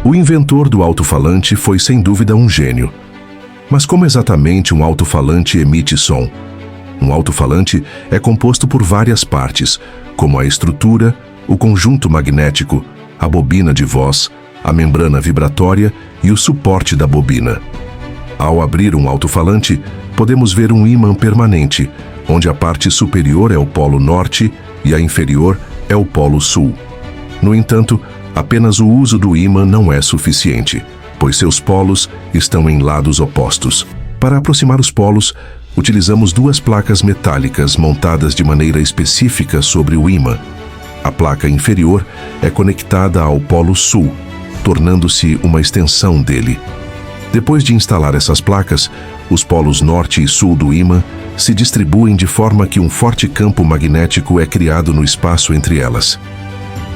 O inventor do alto-falante foi sem dúvida um gênio. Mas como exatamente um alto-falante emite som? Um alto-falante é composto por várias partes, como a estrutura, o conjunto magnético, a bobina de voz, a membrana vibratória e o suporte da bobina. Ao abrir um alto-falante, podemos ver um ímã permanente, onde a parte superior é o polo norte e a inferior é o polo sul. No entanto, apenas o uso do ímã não é suficiente, pois seus polos estão em lados opostos. Para aproximar os polos, utilizamos duas placas metálicas montadas de maneira específica sobre o ímã. A placa inferior é conectada ao polo sul, tornando-se uma extensão dele. Depois de instalar essas placas, os polos norte e sul do ímã se distribuem de forma que um forte campo magnético é criado no espaço entre elas.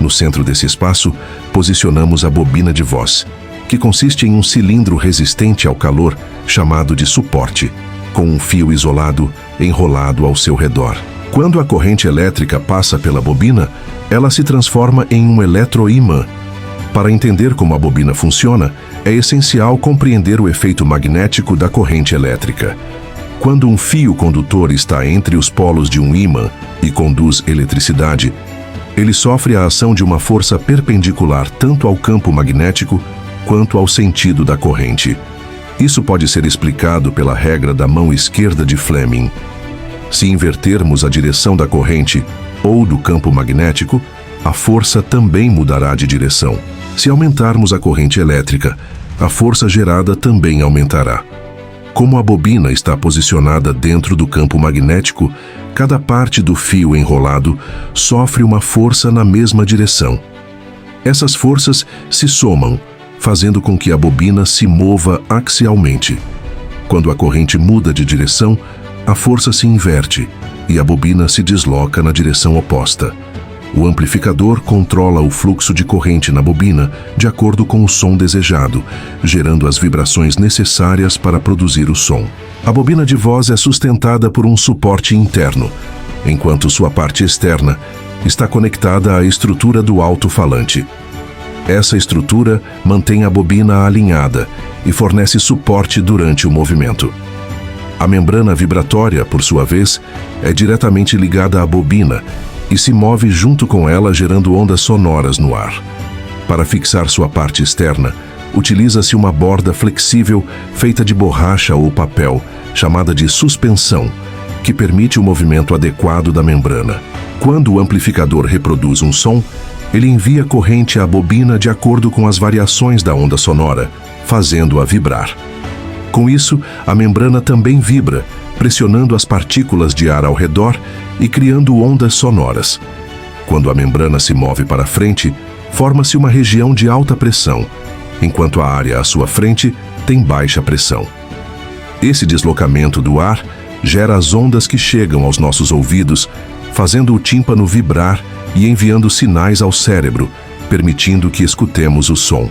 No centro desse espaço, posicionamos a bobina de voz, que consiste em um cilindro resistente ao calor chamado de suporte, com um fio isolado enrolado ao seu redor. Quando a corrente elétrica passa pela bobina, ela se transforma em um eletroímã. Para entender como a bobina funciona, é essencial compreender o efeito magnético da corrente elétrica. Quando um fio condutor está entre os polos de um ímã e conduz eletricidade, ele sofre a ação de uma força perpendicular tanto ao campo magnético quanto ao sentido da corrente. Isso pode ser explicado pela regra da mão esquerda de Fleming. Se invertermos a direção da corrente ou do campo magnético, a força também mudará de direção. Se aumentarmos a corrente elétrica, a força gerada também aumentará. Como a bobina está posicionada dentro do campo magnético, cada parte do fio enrolado sofre uma força na mesma direção. Essas forças se somam, fazendo com que a bobina se mova axialmente. Quando a corrente muda de direção, a força se inverte e a bobina se desloca na direção oposta. O amplificador controla o fluxo de corrente na bobina de acordo com o som desejado, gerando as vibrações necessárias para produzir o som. A bobina de voz é sustentada por um suporte interno, enquanto sua parte externa está conectada à estrutura do alto-falante. Essa estrutura mantém a bobina alinhada e fornece suporte durante o movimento. A membrana vibratória, por sua vez, é diretamente ligada à bobina e se move junto com ela, gerando ondas sonoras no ar. Para fixar sua parte externa, utiliza-se uma borda flexível feita de borracha ou papel, chamada de suspensão, que permite o movimento adequado da membrana. Quando o amplificador reproduz um som, ele envia corrente à bobina de acordo com as variações da onda sonora, fazendo-a vibrar. Com isso, a membrana também vibra, pressionando as partículas de ar ao redor e criando ondas sonoras. Quando a membrana se move para frente, forma-se uma região de alta pressão, enquanto a área à sua frente tem baixa pressão. Esse deslocamento do ar gera as ondas que chegam aos nossos ouvidos, fazendo o tímpano vibrar e enviando sinais ao cérebro, permitindo que escutemos o som.